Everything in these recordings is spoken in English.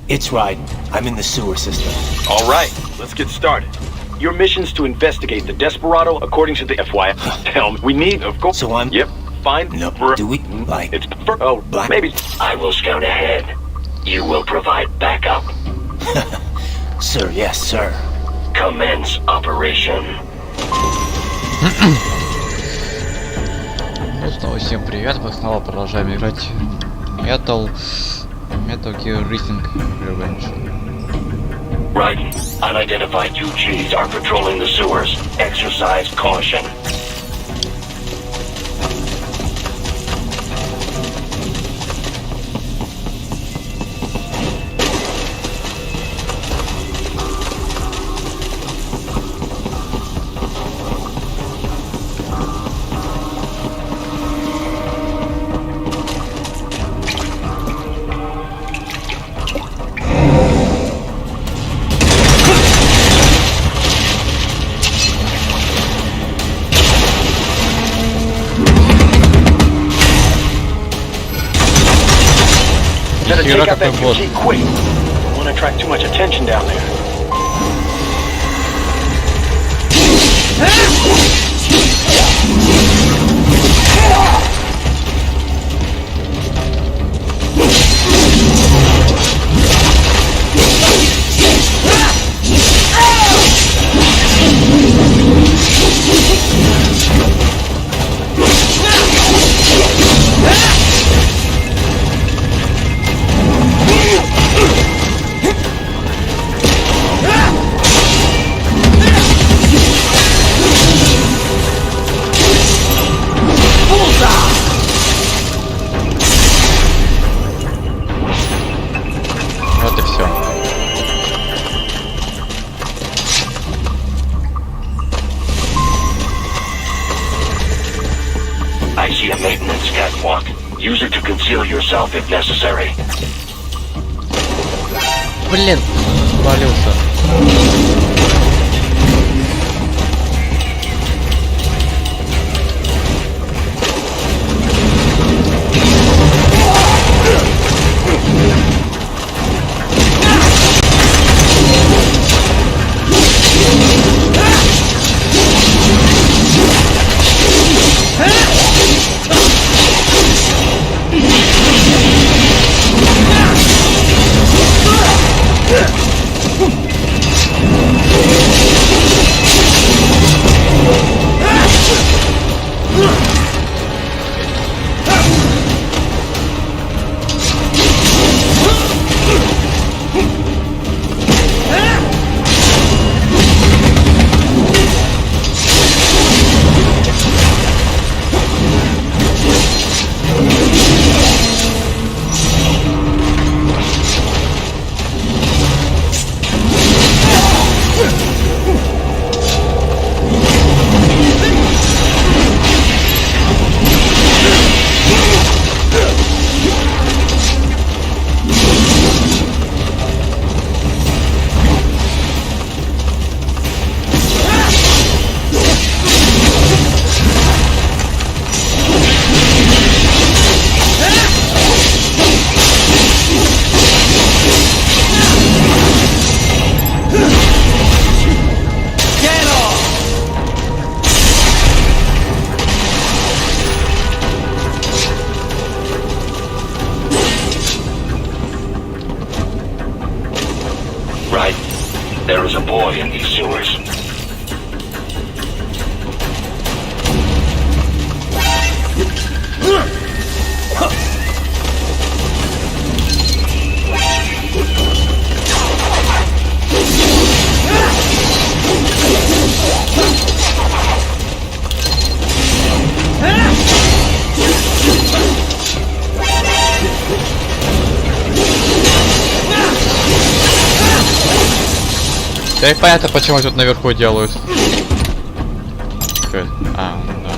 It's right. I'm in the sewer system. All right, let's get started. Your mission's to investigate the Desperado according to the FYI. Helm. We need, of course. So I'm... Yep. Find... No. Do we? Like... It's... Oh, Black. maybe... I will scout ahead. You will provide backup. Sir, yes, sir. Commence operation. Ну, снова всем привет, мы снова продолжаем играть Metal Gear Rising Revenge. Right. Unidentified UGs are patrolling the sewers. Exercise caution. Better take You're out that not UG quick. Don't want to attract too much attention down there. Вот и все. I see a maintenance catwalk. Use it to conceal yourself if necessary. Блин, свалился. Right. There is a boy in these sewers. Теперь понятно, почему тут наверху делают. А, ну да.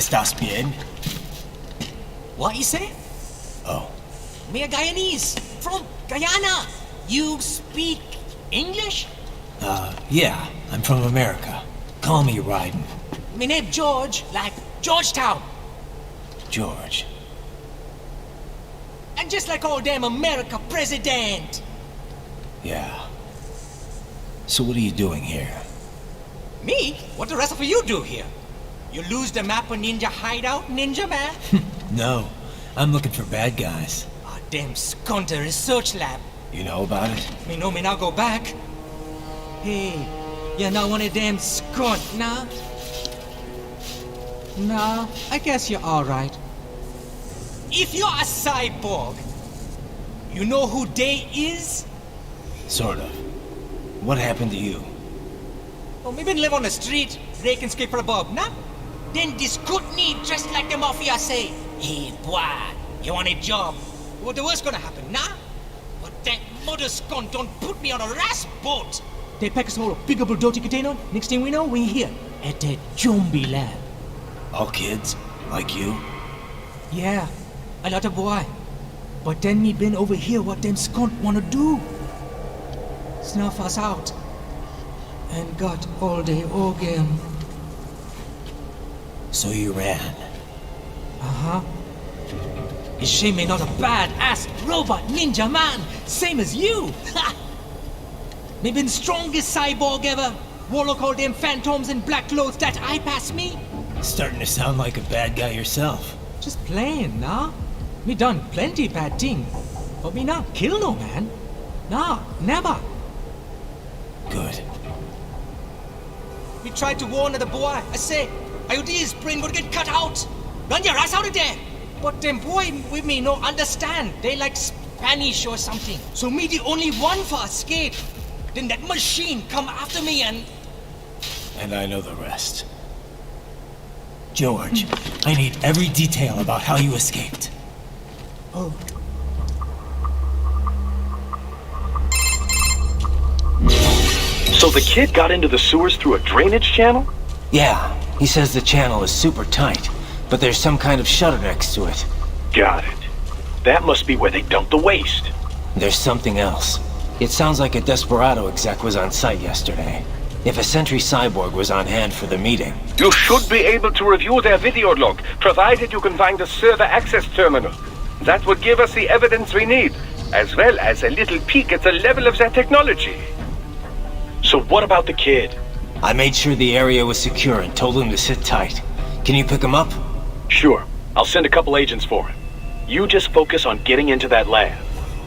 ¿Estás bien? What you say? Oh, Me a Guyanese from Guyana. You speak English? yeah, I'm from America. Call me Ryden. Me name George, like Georgetown. George. And just like all damn America president. Yeah. So what are you doing here? Me? What the rest of you do here? You lose the map of Ninja Hideout, Ninja Man? No, I'm looking for bad guys. Ah, damn skunter research lab. You know about it? Me know me now go back. Hey, you're not one of them skunt, nah? Nah, I guess you're alright. If you're a cyborg, you know who they is? Sort of. What happened to you? Oh, me been live on the street, rake and scrape for a bob, nah? Then this good need dressed like the mafia say, hey boy, you want a job? What the worst gonna happen, nah? But that mother skunt don't put me on a ras boat. They pack us all a big old dirty container. Next thing we know, we're here at that zombie lab. All kids? Like you? Yeah, a lot of boy. But then me been over here what them skunt wanna do. Snuff us out. And got all the organ. So you ran. Uh-huh. Is she me not a bad-ass robot ninja man, same as you? Ha! Me been strongest cyborg ever. Warlock all them phantoms in black clothes that eye pass me. Starting to sound like a bad guy yourself. Just playing, nah? Me done plenty bad thing. But me not kill no man. Nah, never. Good. We tried to warn the boy. I say, IOD's brain would get cut out. Run your ass out of there. But them boy with me no understand. They like Spanish or something. So me the only one for escape. Then that machine come after me and... And I know the rest. George, I need every detail about how you escaped. Oh. So the kid got into the sewers through a drainage channel? Yeah, he says the channel is super tight, but there's some kind of shutter next to it. Got it. That must be where they dumped the waste. There's something else. It sounds like a Desperado exec was on site yesterday. If a Sentry Cyborg was on hand for the meeting. You should be able to review their video log, provided you can find the server access terminal. That would give us the evidence we need, as well as a little peek at the level of their technology. So what about the kid? I made sure the area was secure and told him to sit tight. Can you pick him up? Sure. I'll send a couple agents for him. You just focus on getting into that lab.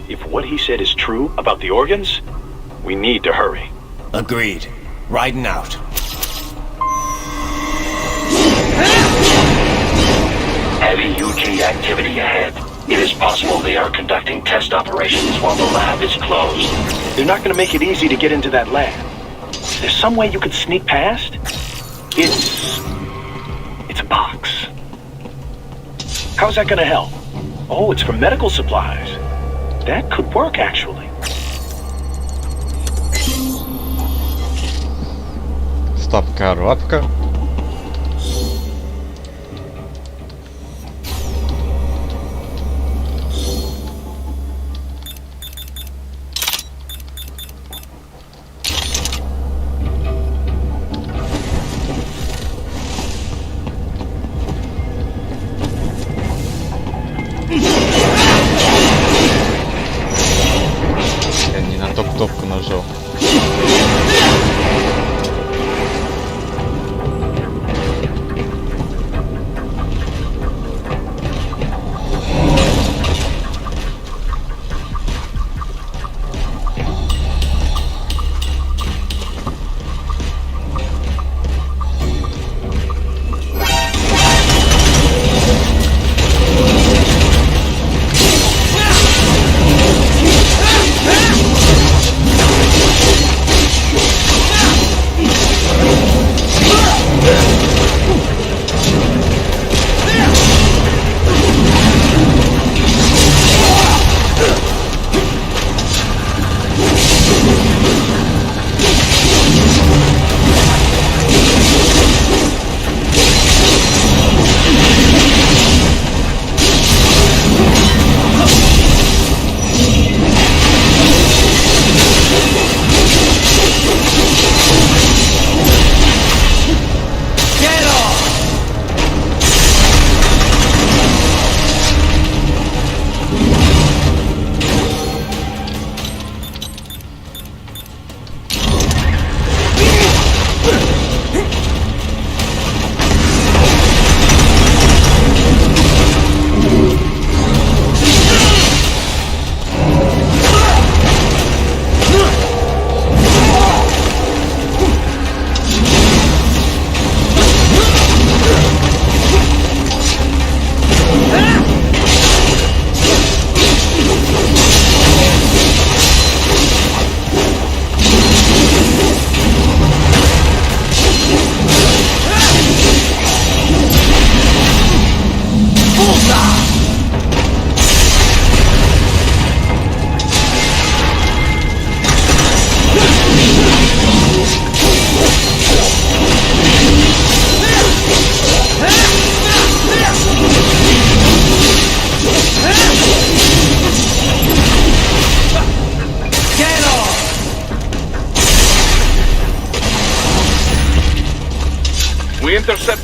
If what he said is true about the organs, we need to hurry. Agreed. Riding out. Heavy UG activity ahead. It is possible they are conducting test operations while the lab is closed. They're not gonna make it easy to get into that lab. There's some way you could sneak past? It's a box. How's that gonna help? Oh, it's for medical supplies. That could work, actually. Стоп-коробка. Я не на топ-кнопку нажал.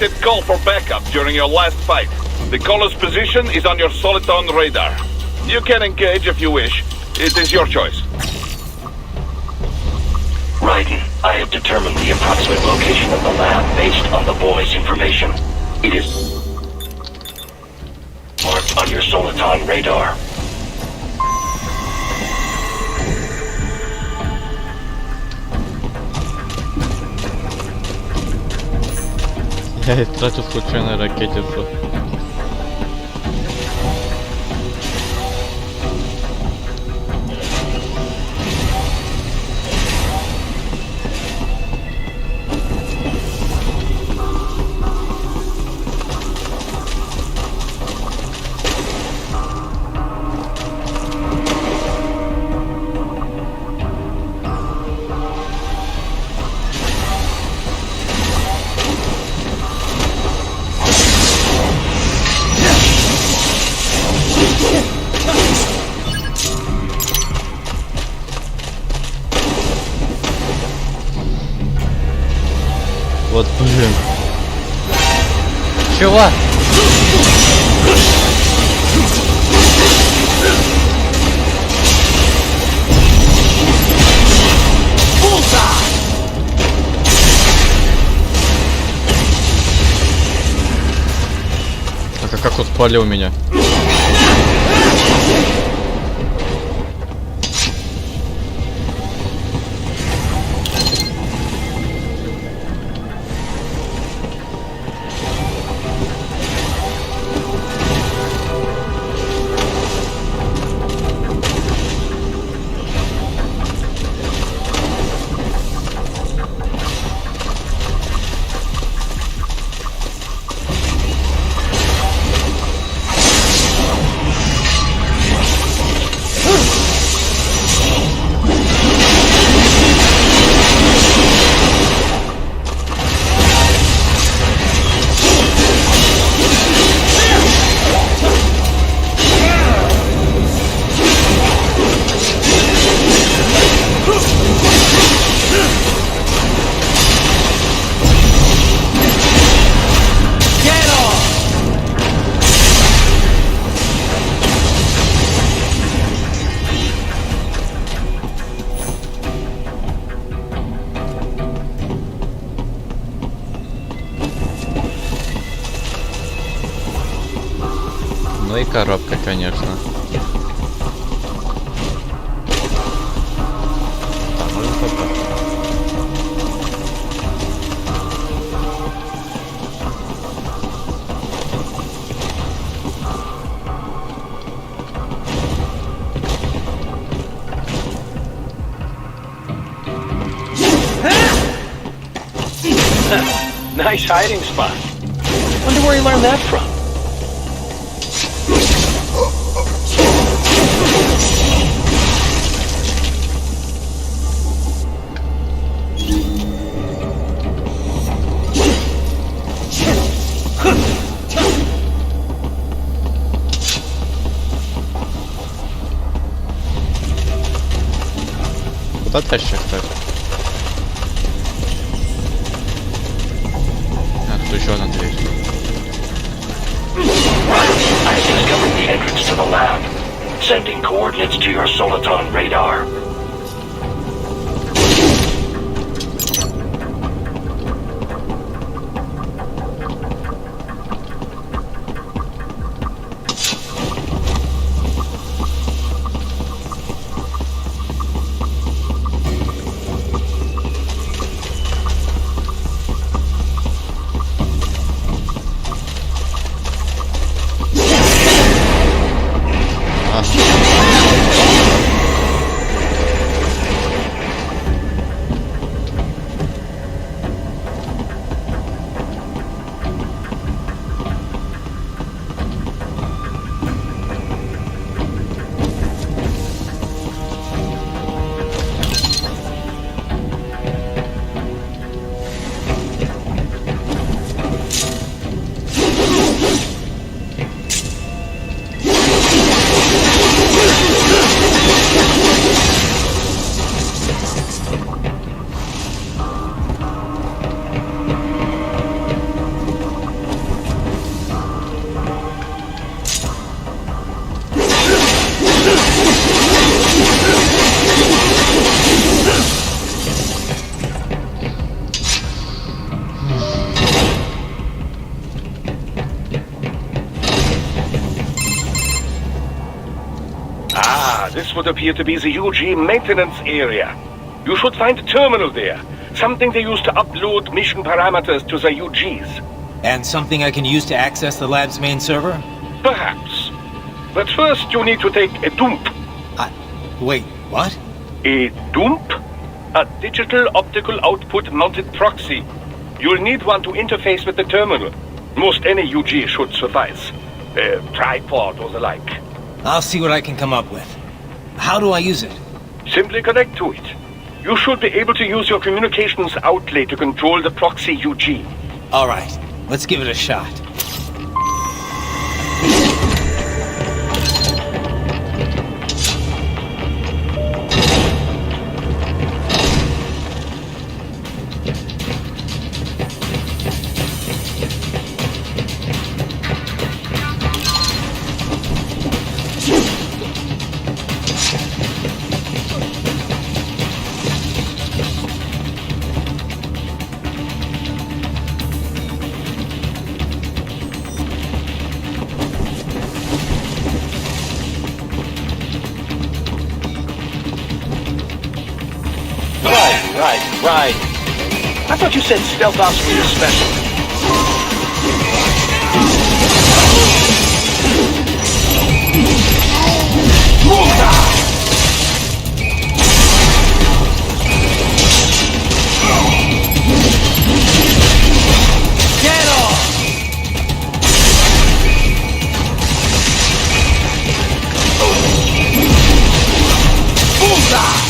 requested call for backup during your last fight. The caller's position is on your soliton radar. You can engage if you wish. It is your choice. Raiden, I have determined the approximate location of the lab based on the boy's information. It is marked on your soliton radar. Я тратил случайно ракетицу. Вот блин. Чего? Так, а как он спалил меня? Ну и коробка, конечно. Nice hiding spot. Wonder where he learned that from. Куда тащишь, кстати? А, тут еще одна дверь. I have discovered the entrance to the lab. Sending coordinates to your soliton radar. This would appear to be the UG maintenance area. You should find a terminal there. Something they use to upload mission parameters to the UGs. And something I can use to access the lab's main server? Perhaps. But first you need to take a dump. Wait, what? A dump? A digital optical output mounted proxy. You'll need one to interface with the terminal. Most any UG should suffice. A tripod or the like. I'll see what I can come up with. How do I use it? Simply connect to it. You should be able to use your communications outlet to control the proxy UG. Alright, let's give it a shot. Right. I thought you said stealth ops were your specialty. Get off! Bullseye!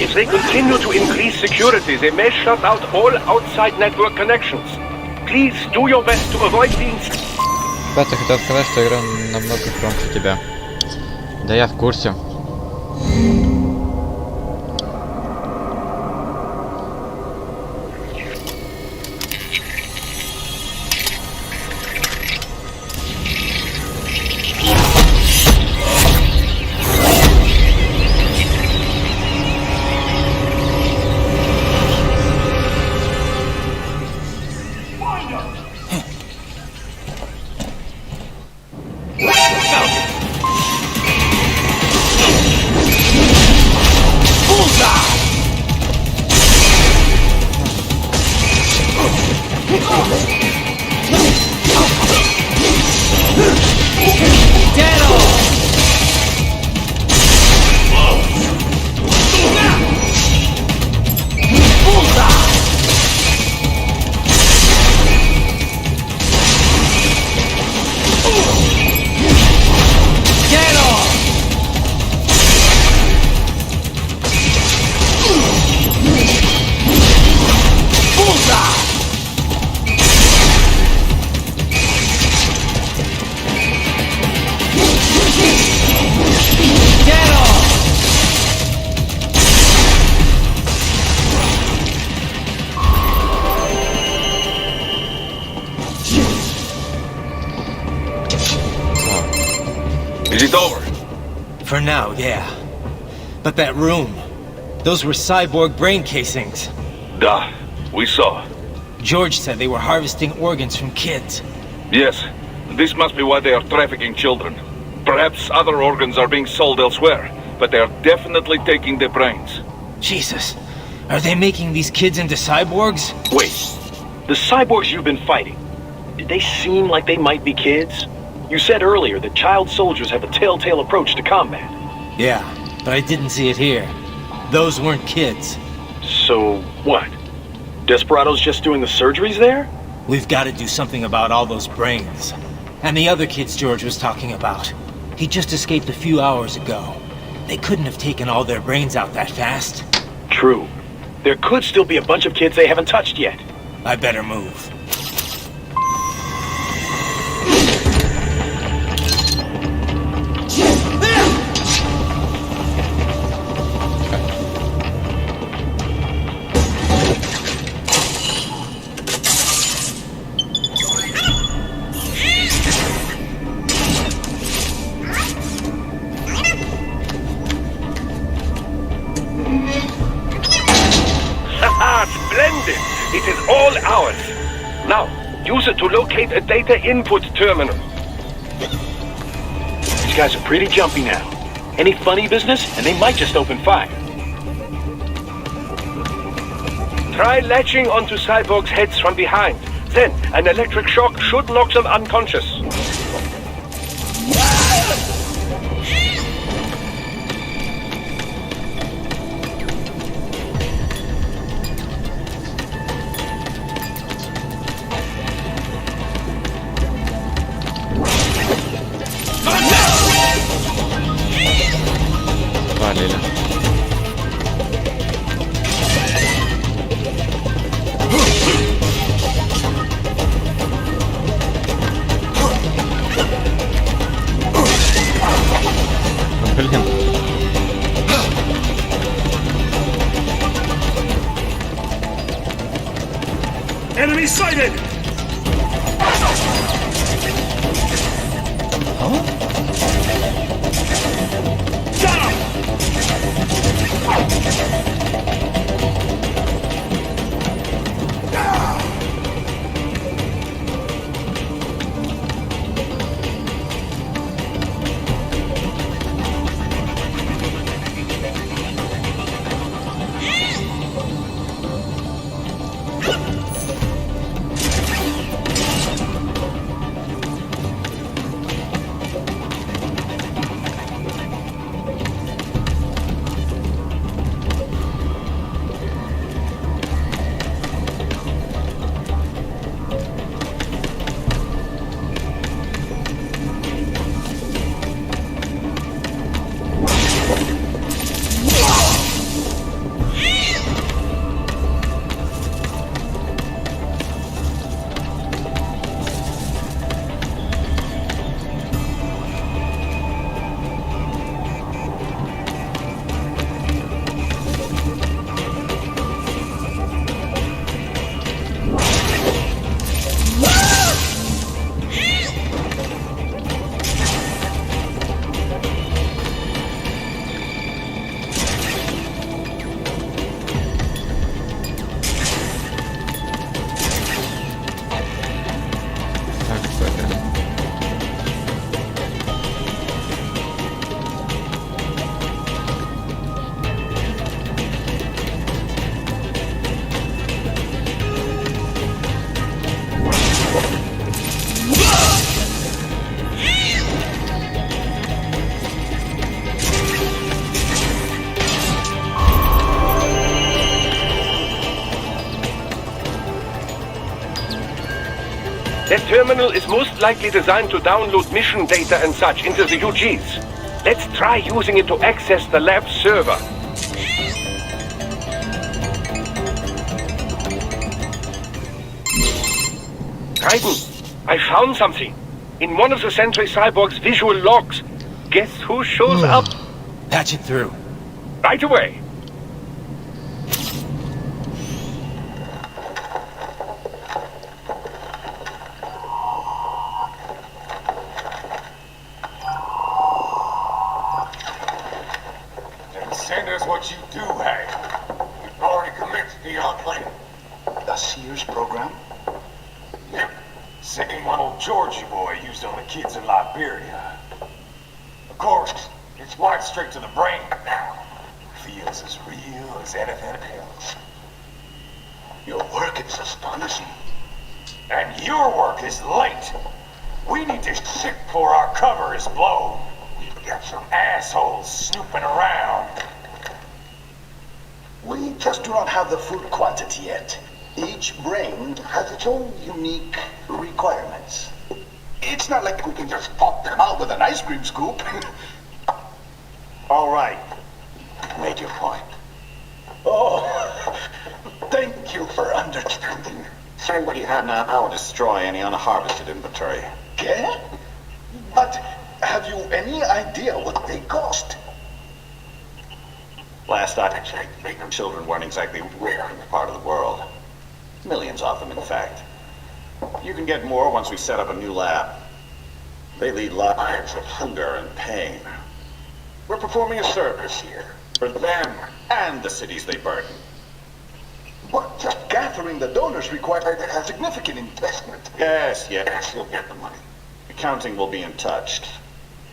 If they continue to increase security, they may shut out all outside network connections. Please do your best to avoid being... Ребята, хотел сказать, что игра намного громче тебя. Да я в курсе. Is it over? For now, yeah. But that room, those were cyborg brain casings. Da, we saw. George said they were harvesting organs from kids. Yes, this must be why they are trafficking children. Perhaps other organs are being sold elsewhere. but they're definitely taking the brains. Jesus. Are they making these kids into cyborgs? Wait, the cyborgs you've been fighting, did they seem like they might be kids? You said earlier that child soldiers have a telltale approach to combat. Yeah, but I didn't see it here. Those weren't kids. So, what? Desperado's just doing the surgeries there? We've got to do something about all those brains. And the other kids George was talking about. He just escaped a few hours ago. They couldn't have taken all their brains out that fast. True. There could still be a bunch of kids they haven't touched yet. I better move. Splendid! It is all ours. Now, use it to locate a data input terminal. These guys are pretty jumpy now. Any funny business, and they might just open fire. Try latching onto cyborgs' heads from behind. Then, an electric shock should knock them unconscious. Валили. Блин. Enemy sighted! That terminal is most likely designed to download mission data and such into the UGs. Let's try using it to access the lab server. Raiden, I found something. In one of the Sentry Cyborg's visual logs. Guess who shows up? Patch it through. Right away. Send us what you do have. We've already commenced the plan. The Sears program? Yep. Same one old Georgie boy used on the kids in Liberia. Of course, It's blood straight to the brain now. Feels as real as anything else. Your work is astonishing. And your work is late. We need to shit before our cover is blown. We've got some assholes snooping around. We just do not have the full quantity yet. Each brain has its own unique requirements. It's not like we can just pop them out with an ice cream scoop. All right. Make your point. Oh, thank you for understanding. Say what you have now, I'll destroy any unharvested inventory. Okay? But have you any idea what they cost? Last I checked, children weren't exactly rare in the part of the world. Millions of them, in fact. You can get more once we set up a new lab. They lead lives of hunger and pain. We're performing a service here for them and the cities they burden. But just gathering the donors requires a significant investment. Yes, you'll get the money. Accounting will be in touch.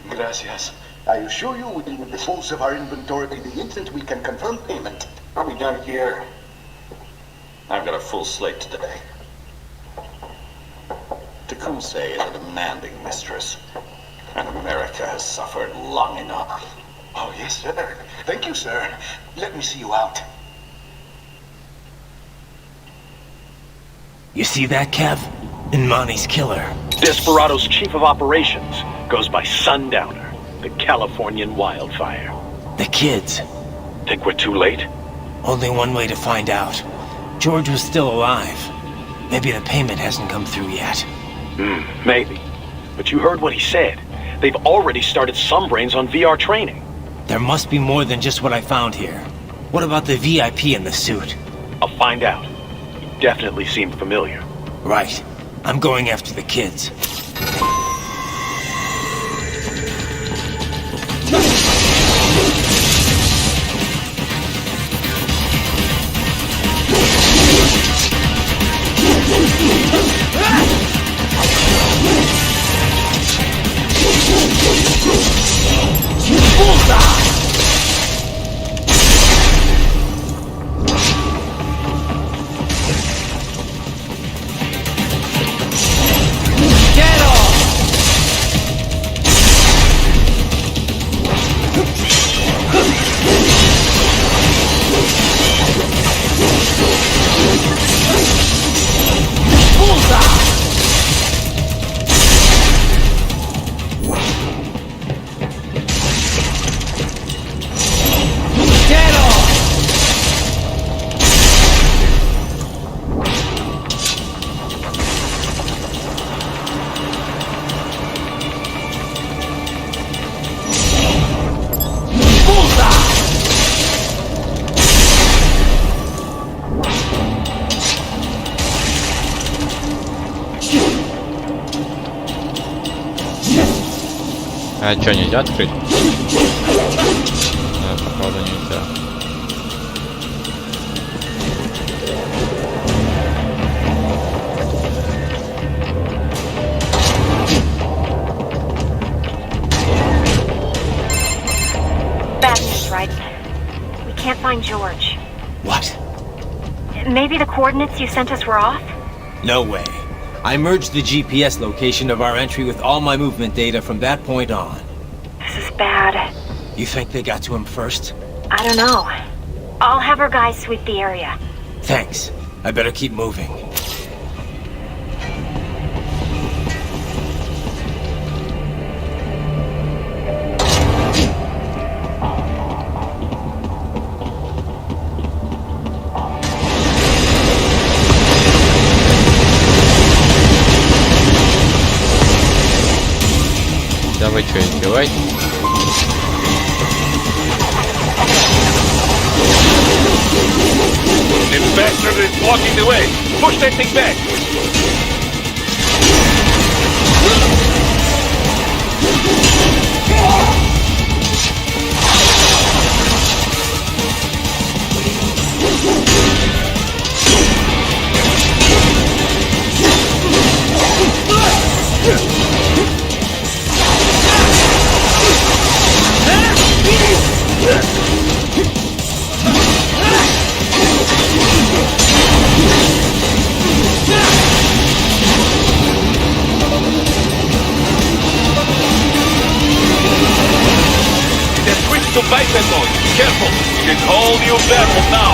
Gracias. I assure you we will dispose of our inventory the instant we can confirm payment. Are we done here? I've got a full slate today. Tecumseh is a demanding mistress, and America has suffered long enough. Oh, yes, sir. Thank you, sir. Let me see you out. You see that, Kev? Inmani's killer. Desperado's chief of operations goes by Sundowner, the Californian wildfire. The kids. Think we're too late? Only one way to find out. George was still alive. Maybe the payment hasn't come through yet. Maybe. But you heard what he said. They've already started some brains on VR training. There must be more than just what I found here. What about the VIP in the suit? I'll find out. He definitely seemed familiar. Right. I'm going after the kids. А что, нельзя открыть? Да, походу нельзя. Bad news, right? We can't find George. What? Maybe the coordinates you sent us were off? No way. I merged the GPS location of our entry with all my movement data from that point on. This is bad. You think they got to him first? I don't know. I'll have our guys sweep the area. Thanks. I better keep moving. Да вы что, издеваетесь? This bastard is blocking the way. Push that thing back. Fight that noise. Careful. It's all you battle now.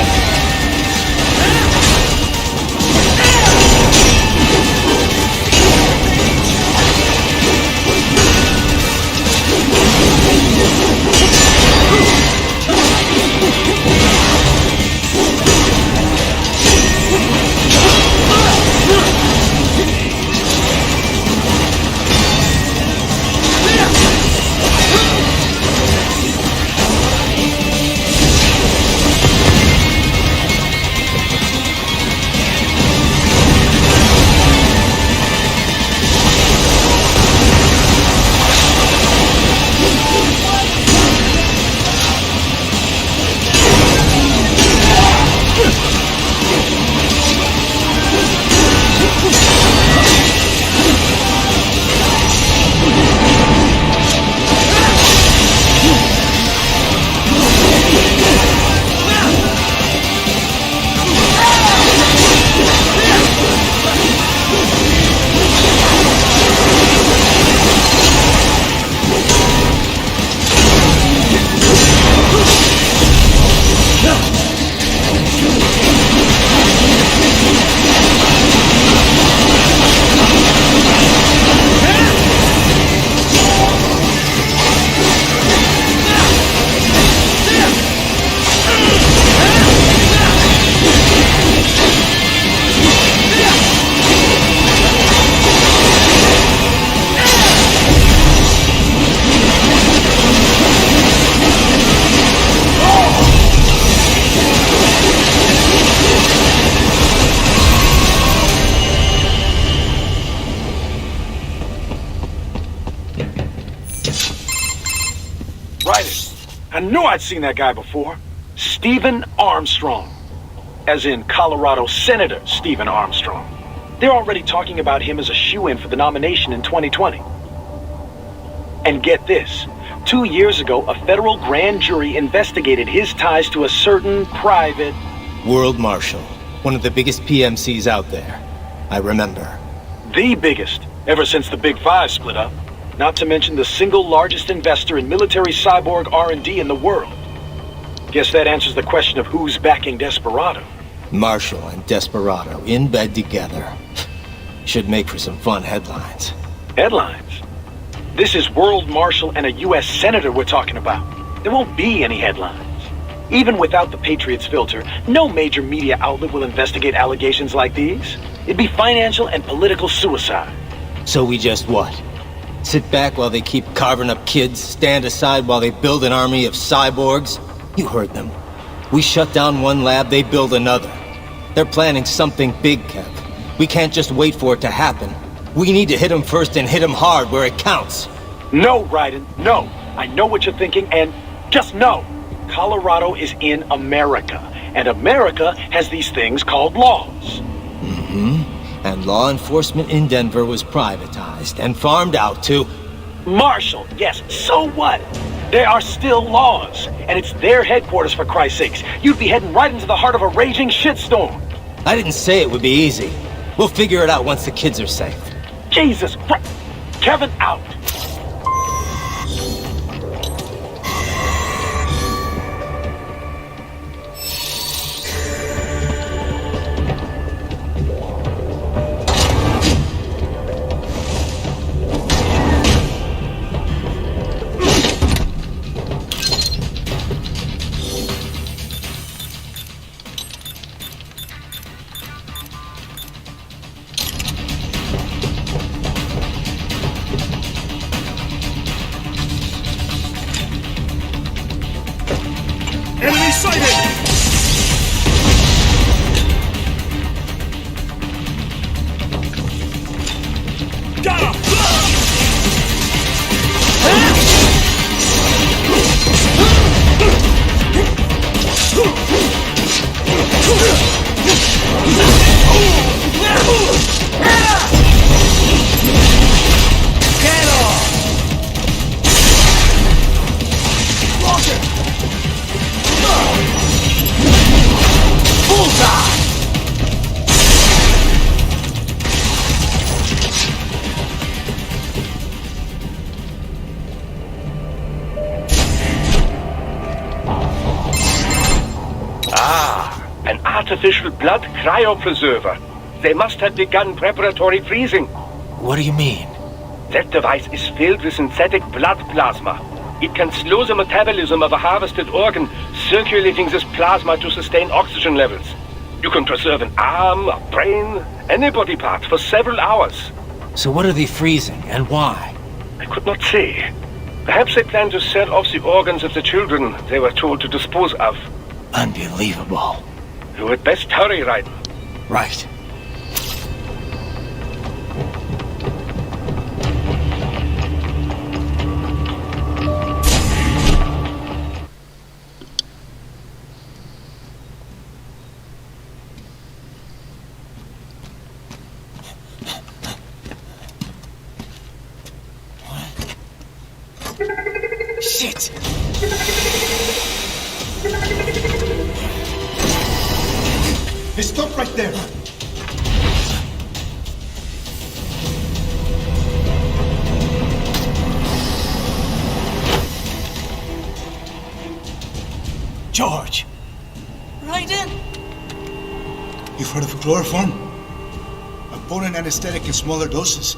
I knew I'd seen that guy before. Stephen Armstrong. As in Colorado Senator Stephen Armstrong. They're already talking about him as a shoo-in for the nomination in 2020. And get this. 2 years ago, a federal grand jury investigated his ties to a certain private... World Marshal. One of the biggest PMCs out there. I remember. The biggest, ever since the Big Five split up. Not to mention the single largest investor in military cyborg R&D in the world. Guess that answers the question of who's backing Desperado. Marshall and Desperado in bed together. Should make for some fun headlines. Headlines? This is World Marshal and a U.S. Senator we're talking about. There won't be any headlines. Even without the Patriots filter, no major media outlet will investigate allegations like these. It'd be financial and political suicide. So we just what? Sit back while they keep carving up kids, stand aside while they build an army of cyborgs? You heard them. We shut down one lab, they build another. They're planning something big, Kev. We can't just wait for it to happen. We need to hit them first and hit them hard where it counts. No, Raiden, no. I know what you're thinking, and just know. Colorado is in America, and America has these things called laws. Mm-hmm. And law enforcement in Denver was privatized and farmed out to... Marshall, yes, so what? There are still laws, and it's their headquarters, for Christ's sakes. You'd be heading right into the heart of a raging shitstorm. I didn't say it would be easy. We'll figure it out once the kids are safe. Jesus Christ. Kevin out. Enemy sighted! Got him! Get off! Launch it! artificial blood cryopreserver. They must have begun preparatory freezing. What do you mean? That device is filled with synthetic blood plasma. It can slow the metabolism of a harvested organ, circulating this plasma to sustain oxygen levels. You can preserve an arm, a brain, any body part for several hours. So what are they freezing, and why? I could not say. Perhaps they plan to sell off the organs of the children they were told to dispose of. Unbelievable. You had best hurry, Raiden. Right. Shit! Hey, stop right there! George! Raiden! You've heard of chloroform? A potent anesthetic in smaller doses.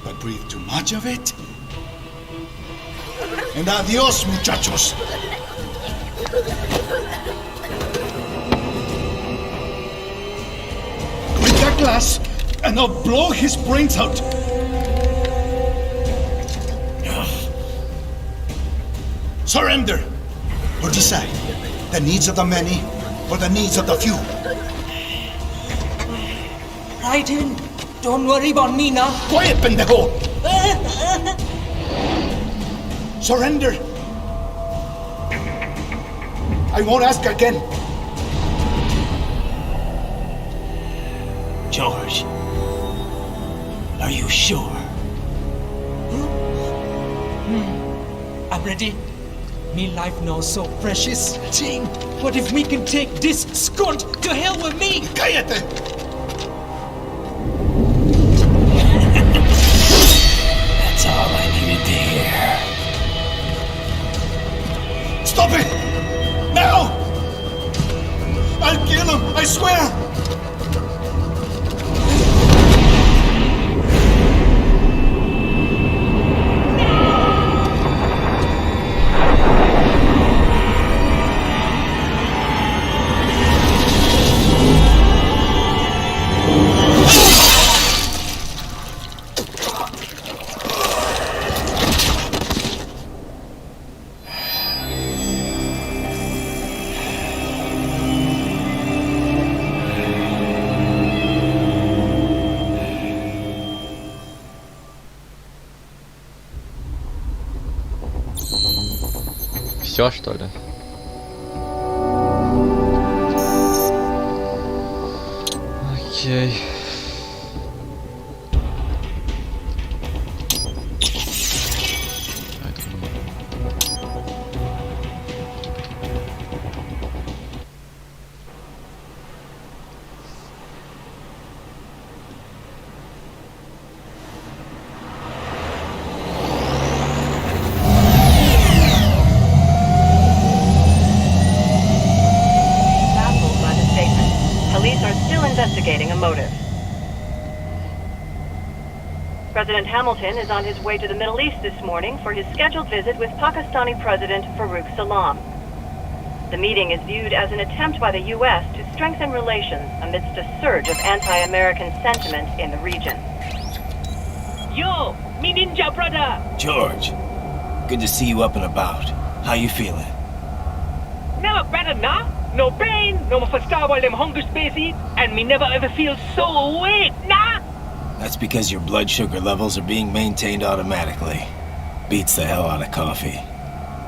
But breathe too much of it? And adios, muchachos! With that glass, and I'll blow his brains out! Surrender! Or decide, the needs of the many, or the needs of the few. Raiden, don't worry about me now. Quiet, pendejo! Surrender! I won't ask again. George, are you sure? I'm ready. Me life now so precious. Tень, what if we can take this skunt to hell with me? Cállate! That's all I needed to hear. Stop it! Now! I'll kill him, I swear! Все, что ли? Окей. Investigating a motive. President Hamilton is on his way to the Middle East this morning for his scheduled visit with Pakistani President Farouk Salam. The meeting is viewed as an attempt by the U.S. to strengthen relations amidst a surge of anti-American sentiment in the region. Yo, me ninja brother! George, good to see you up and about. How you feeling? Never better, nah? No pain, no more for star while them hunger space eat, and me never ever feel so awake, nah? That's because your blood sugar levels are being maintained automatically. Beats the hell out of coffee.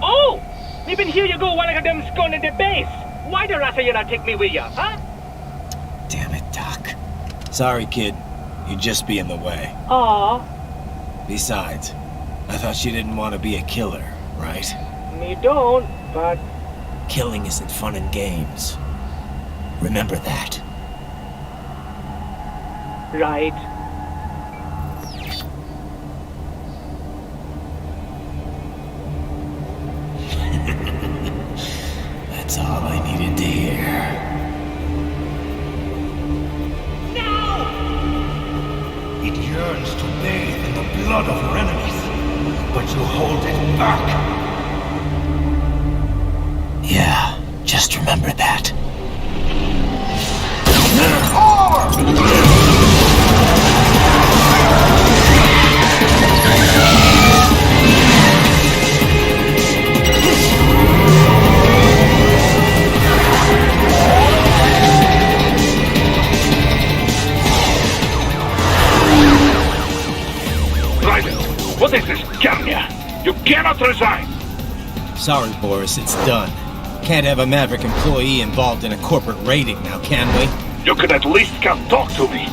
Oh! Me been here you go while I got them scone at the base. Why the rasta you not take me with ya, huh? Damn it, Doc. Sorry, kid. You'd just be in the way. Aw. Besides, I thought you didn't want to be a killer, right? Me don't, but... Killing isn't fun and games. Remember that. Right. That's all I needed to hear. yearns to bathe in the blood of your enemies, but you hold it back. Yeah, just remember that. What is this, Kenya? You cannot resign! Sorry, Boris, it's done. Can't have a Maverick employee involved in a corporate raiding now, can we? You could at least come talk to me.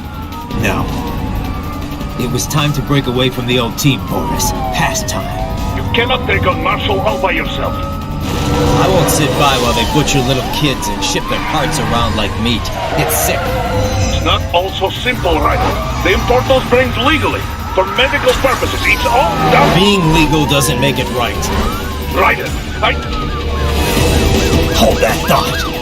No. It was time to break away from the old team, Boris. Past time. You cannot take on martial law by yourself. I won't sit by while they butcher little kids and ship their parts around like meat. It's sick. It's not all so simple, Ryder. They import those brains legally. For medical purposes, it's all done. Being legal doesn't make it right. Ryder, Hold that thought.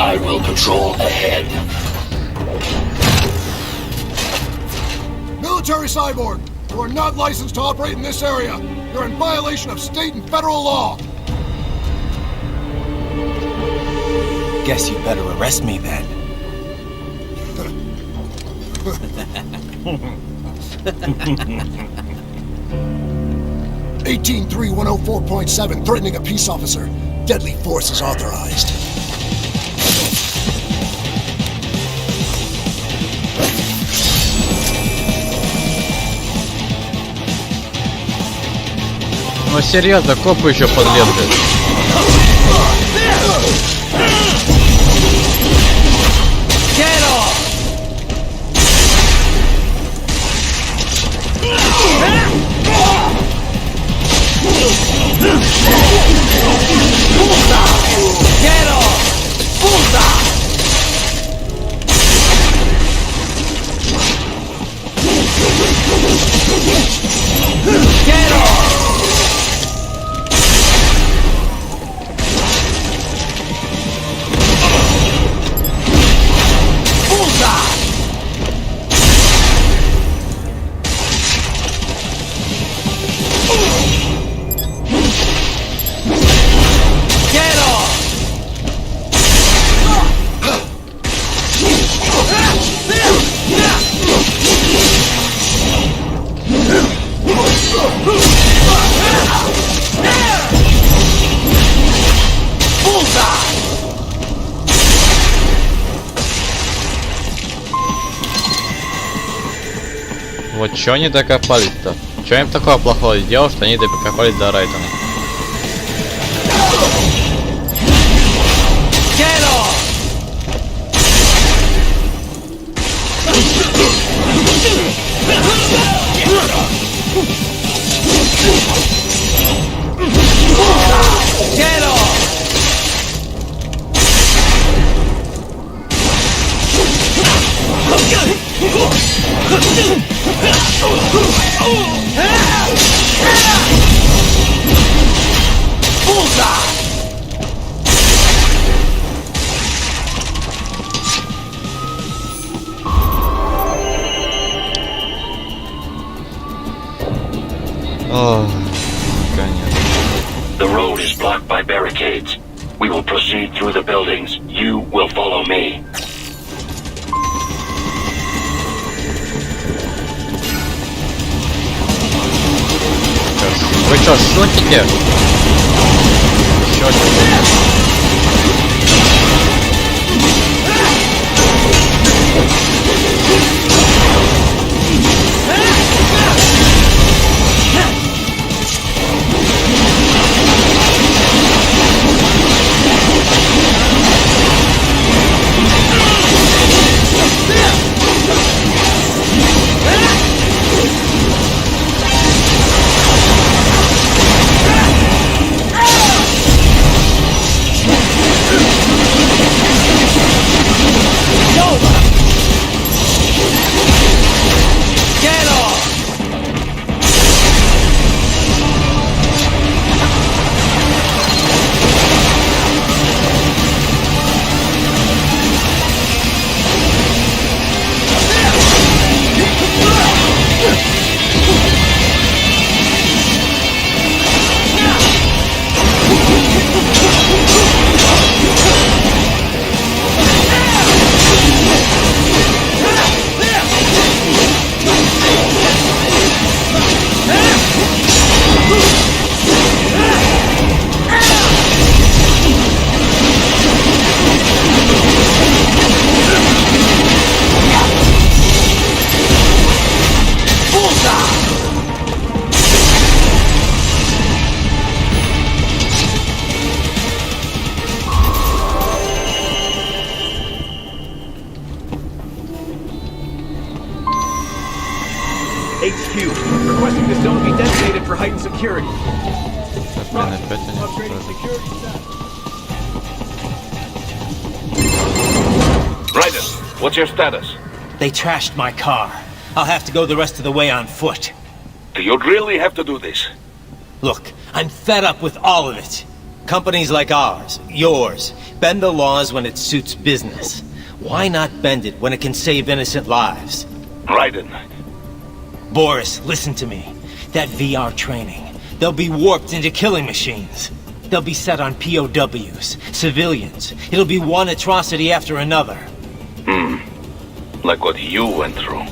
I will patrol ahead. Military cyborg, you are not licensed to operate in this area. You're in violation of state and federal law. Guess you better arrest me then. 18-3104.7, threatening a peace officer. Deadly force is authorized. Ну серьезно, копы еще подлезли. Вот чё они докопались-то? Чё им такого плохого сделал, что они докопались до Райтона? The road is blocked by barricades. We will proceed through the buildings. You will follow me. что, шутите? HQ, requesting the zone be designated for heightened security. Upgrading security. Raiden, what's your status? They trashed my car. I'll have to go the rest of the way on foot. Do you really have to do this? Look, I'm fed up with all of it. Companies like ours, yours, bend the laws when it suits business. Why not bend it when it can save innocent lives? Raiden. Boris, listen to me. That VR training, they'll be warped into killing machines. They'll be set on POWs, civilians. It'll be one atrocity after another. Like what you went through.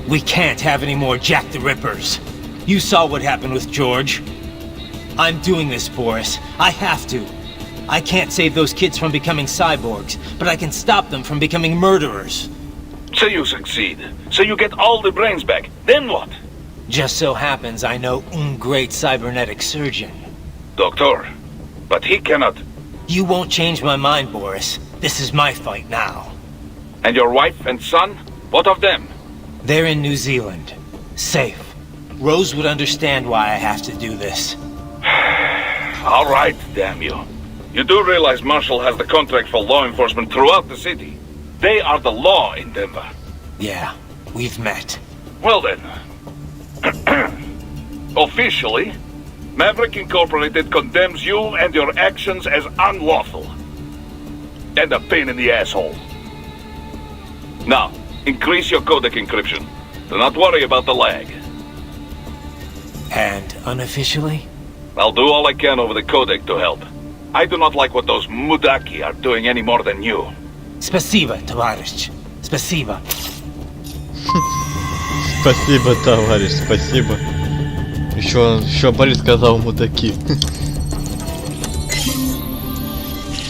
We can't have any more Jack the Rippers. You saw what happened with George. I'm doing this, Boris. I have to. I can't save those kids from becoming cyborgs, but I can stop them from becoming murderers. So you succeed. So you get all the brains back. Then what? Just so happens I know un great cybernetic surgeon. Doctor. But he cannot... You won't change my mind, Boris. This is my fight now. And your wife and son? What of them? They're in New Zealand. Safe. Rose would understand why I have to do this. All right, damn you. You do realize Marshall has the contract for law enforcement throughout the city. They are the law in Denver. Yeah, we've met. Well then. Officially, Maverick Incorporated condemns you and your actions as unlawful. And a pain in the asshole. Now, increase your codec encryption. Do not worry about the lag. And unofficially? I'll do all I can over the codec to help. I do not like what those mudaki are doing any more than you. Спасибо, товарищ. Спасибо. Спасибо, товарищ, спасибо. Еще Борис сказал мудаки.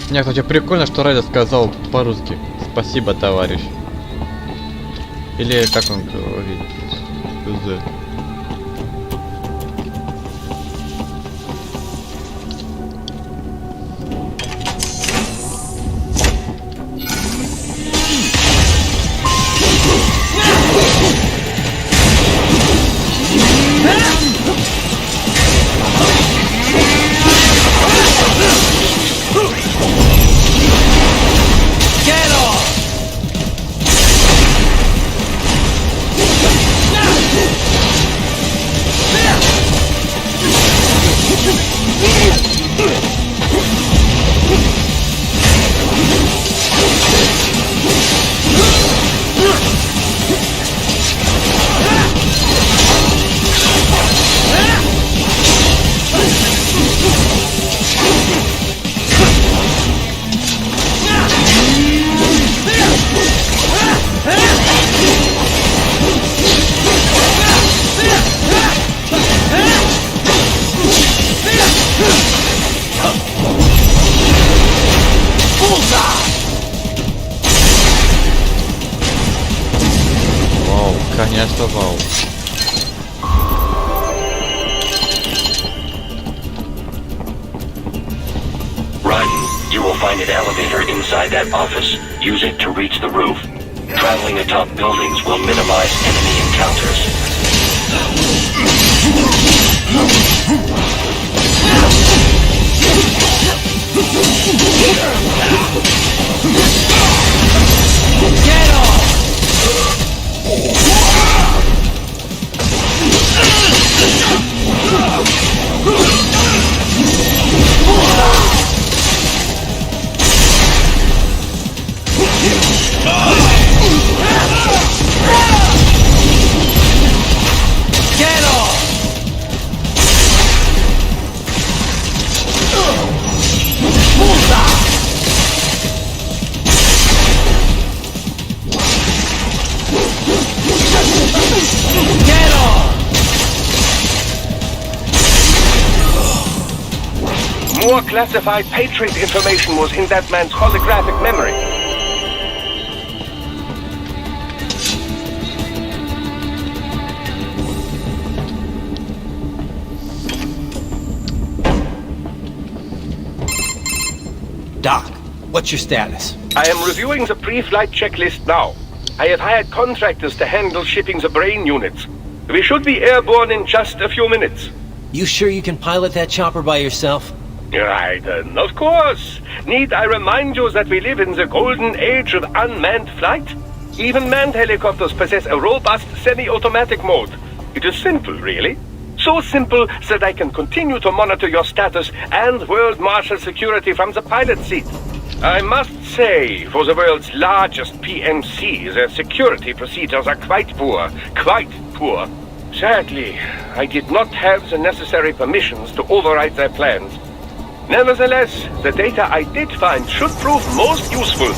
Не, кстати, прикольно, что Райда сказал по-русски. Спасибо, товарищ. Или как он говорит? designated elevator inside that office. Use it to reach the roof. Traveling atop buildings will minimize enemy encounters. Get off! Get off! Get off! More classified Patriot information was in that man's holographic memory. Doc, what's your status? I am reviewing the pre-flight checklist now. I have hired contractors to handle shipping the brain units. We should be airborne in just a few minutes. You sure you can pilot that chopper by yourself? Right, of course. Need I remind you that we live in the golden age of unmanned flight? Even manned helicopters possess a robust semi-automatic mode. It is simple, really. So simple that I can continue to monitor your status and world marshal security from the pilot seat. I must say, for the world's largest PMC, their security procedures are quite poor. Quite poor. Sadly, I did not have the necessary permissions to override their plans. Nevertheless, the data I did find should prove most useful.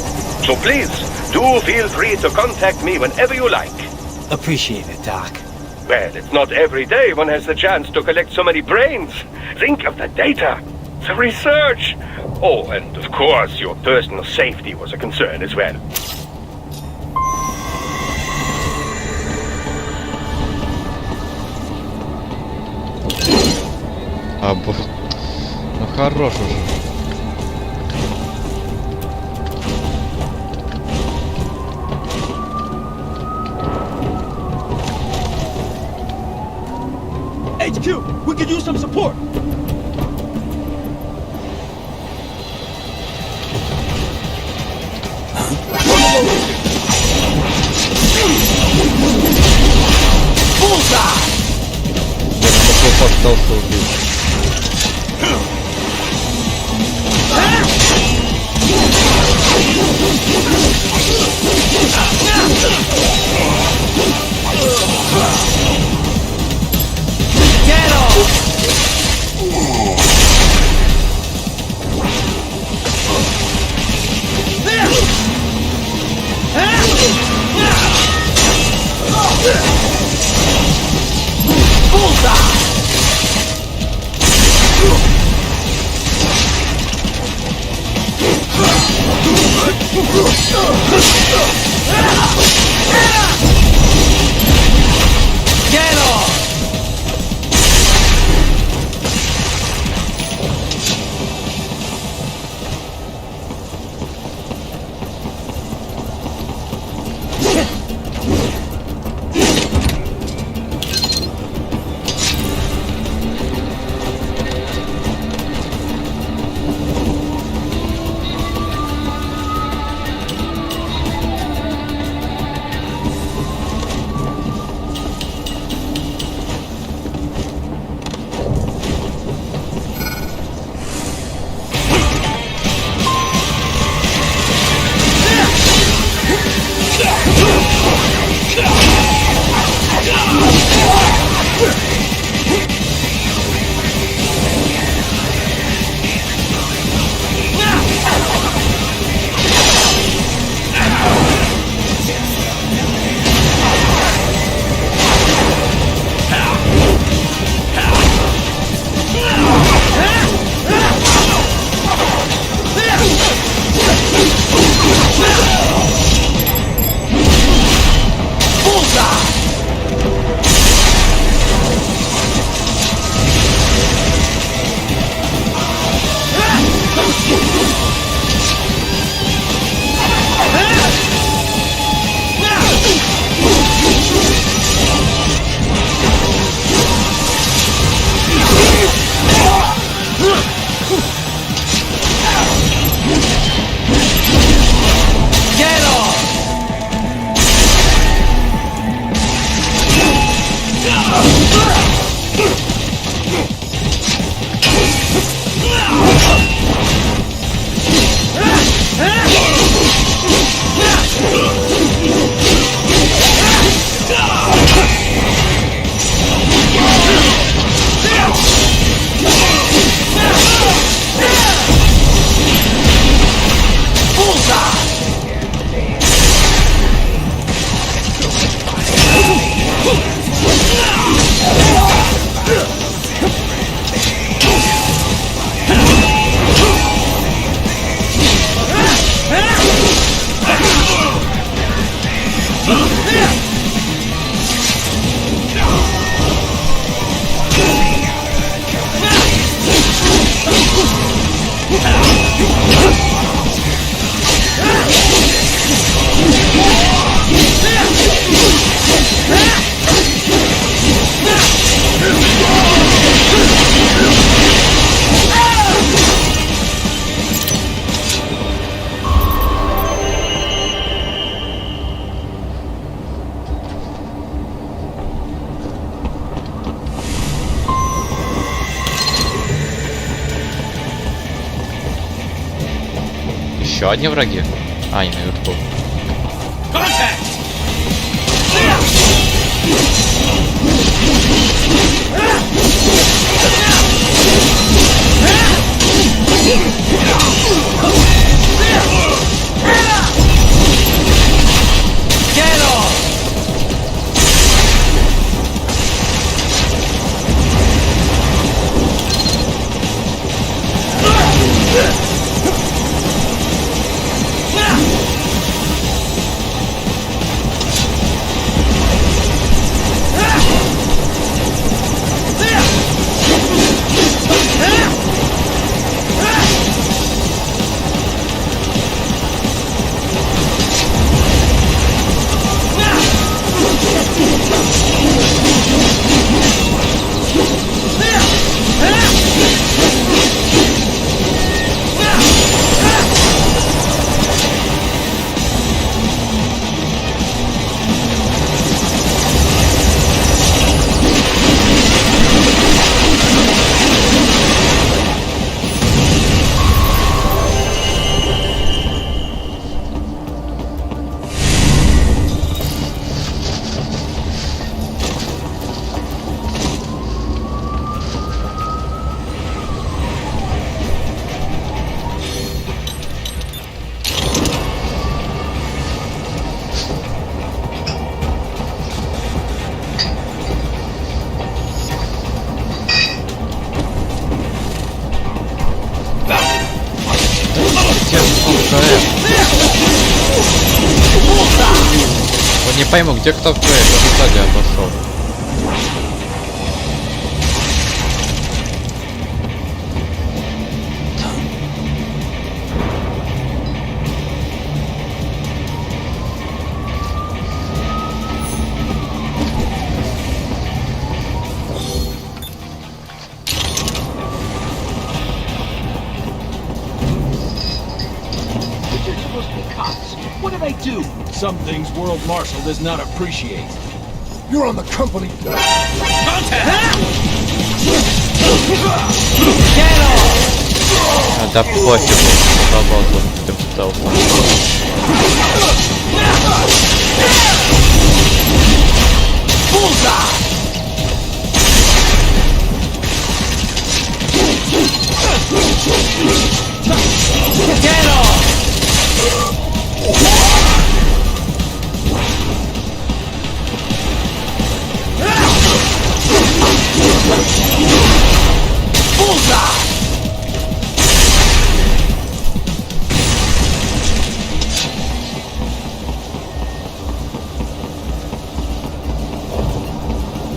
So please, do feel free to contact me whenever you like. Appreciate it, Doc. Well, it's not every day one has the chance to collect so many brains. Think of the data, the research. Oh, and of course, your personal safety was a concern as well. Ну хорош уже. HQ, we could use some support. Я на остался убить. Еще одни враги? А, они наверху. Не пойму, где кто в твоей сзади отошел. Some things World Marshal does not appreciate. You're on the company. Contact! Да пофиг, работал, ты пытался. Get off!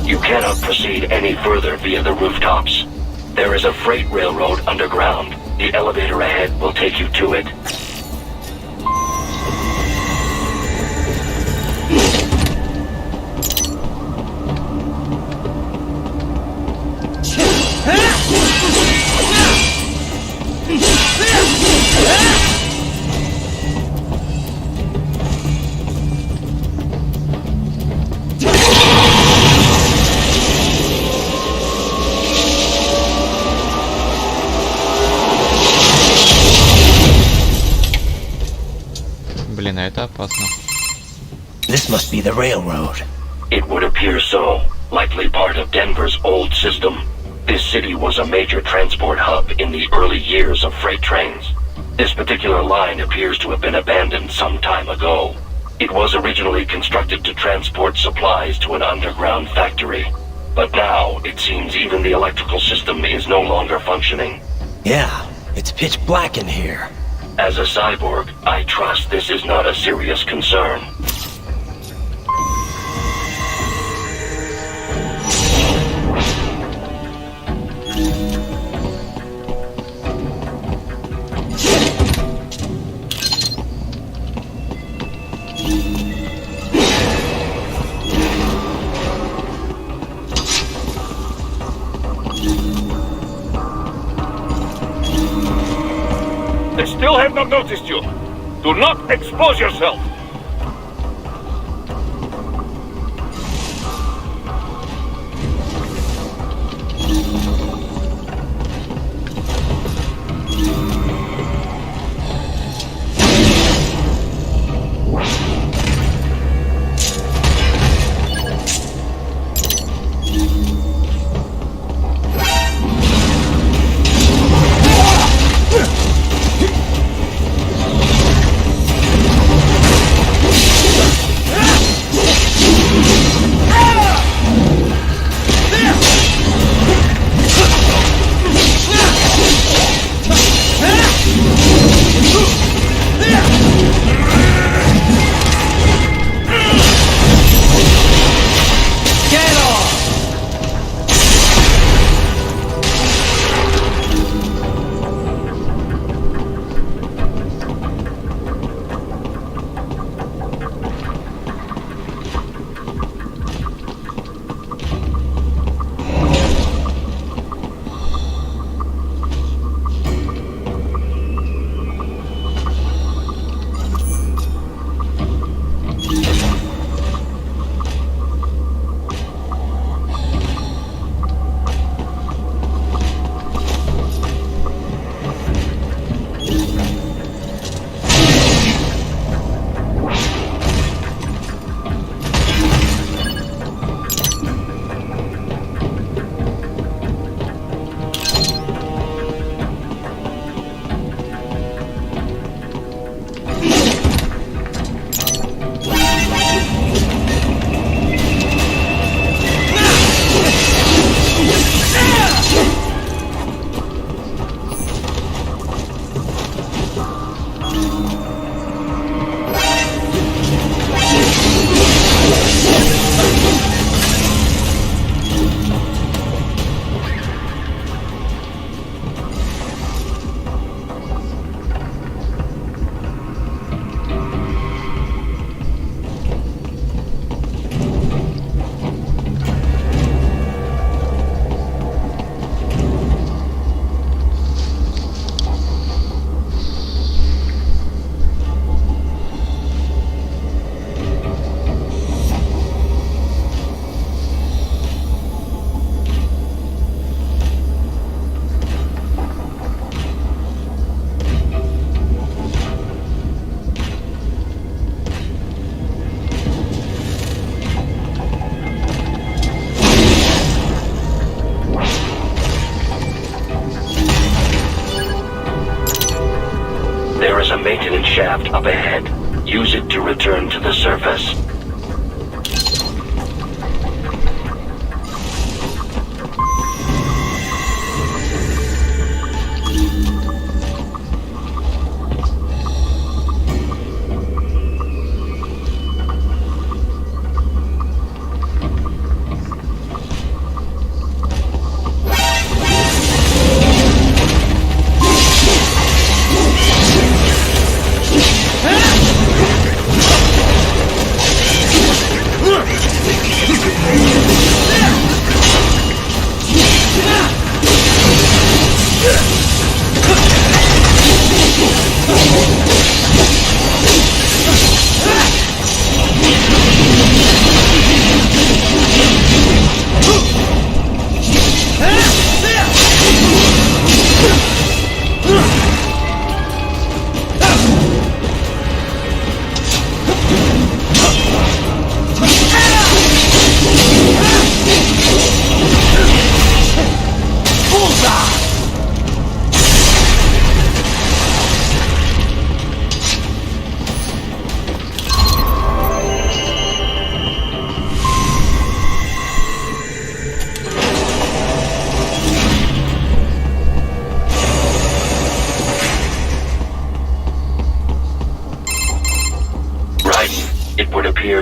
You cannot proceed any further via the rooftops. There is a freight railroad underground. The elevator ahead will take you to it. Блин, а это опасно. This must be the railroad. It would appear so, likely part of Denver's old system. This city was a major transport hub in the early years of freight trains. This particular line appears to have been abandoned some time ago. It was originally constructed to transport supplies to an underground factory. But now, it seems even the electrical system is no longer functioning. Yeah, it's pitch black in here. As a cyborg, I trust this is not a serious concern. They still have not noticed you. Do not expose yourself. There is a maintenance shaft up ahead. Use it to return to the surface.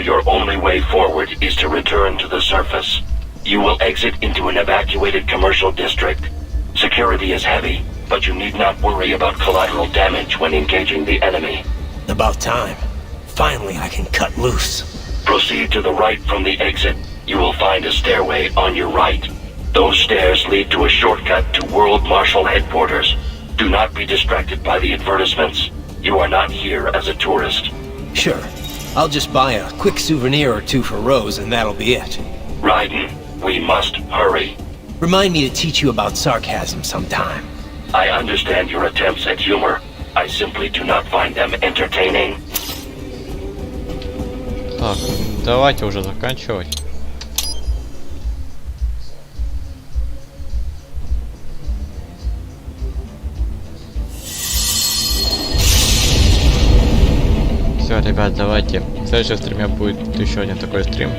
your only way forward is to return to the surface. You will exit into an evacuated commercial district. Security is heavy, but you need not worry about collateral damage when engaging the enemy. About time. Finally, I can cut loose. Proceed to the right from the exit. You will find a stairway on your right. Those stairs lead to a shortcut to World Marshal Headquarters. Do not be distracted by the advertisements. You are not here as a tourist. Sure. I'll just buy a quick souvenir or two for Rose and that'll be it. Raiden, we must hurry. Remind me to teach you about sarcasm sometime. I understand your attempts at humor. I simply do not find them entertaining. Так, давайте уже заканчивать. Все, ребят, давайте. В следующем стриме будет еще один такой стрим.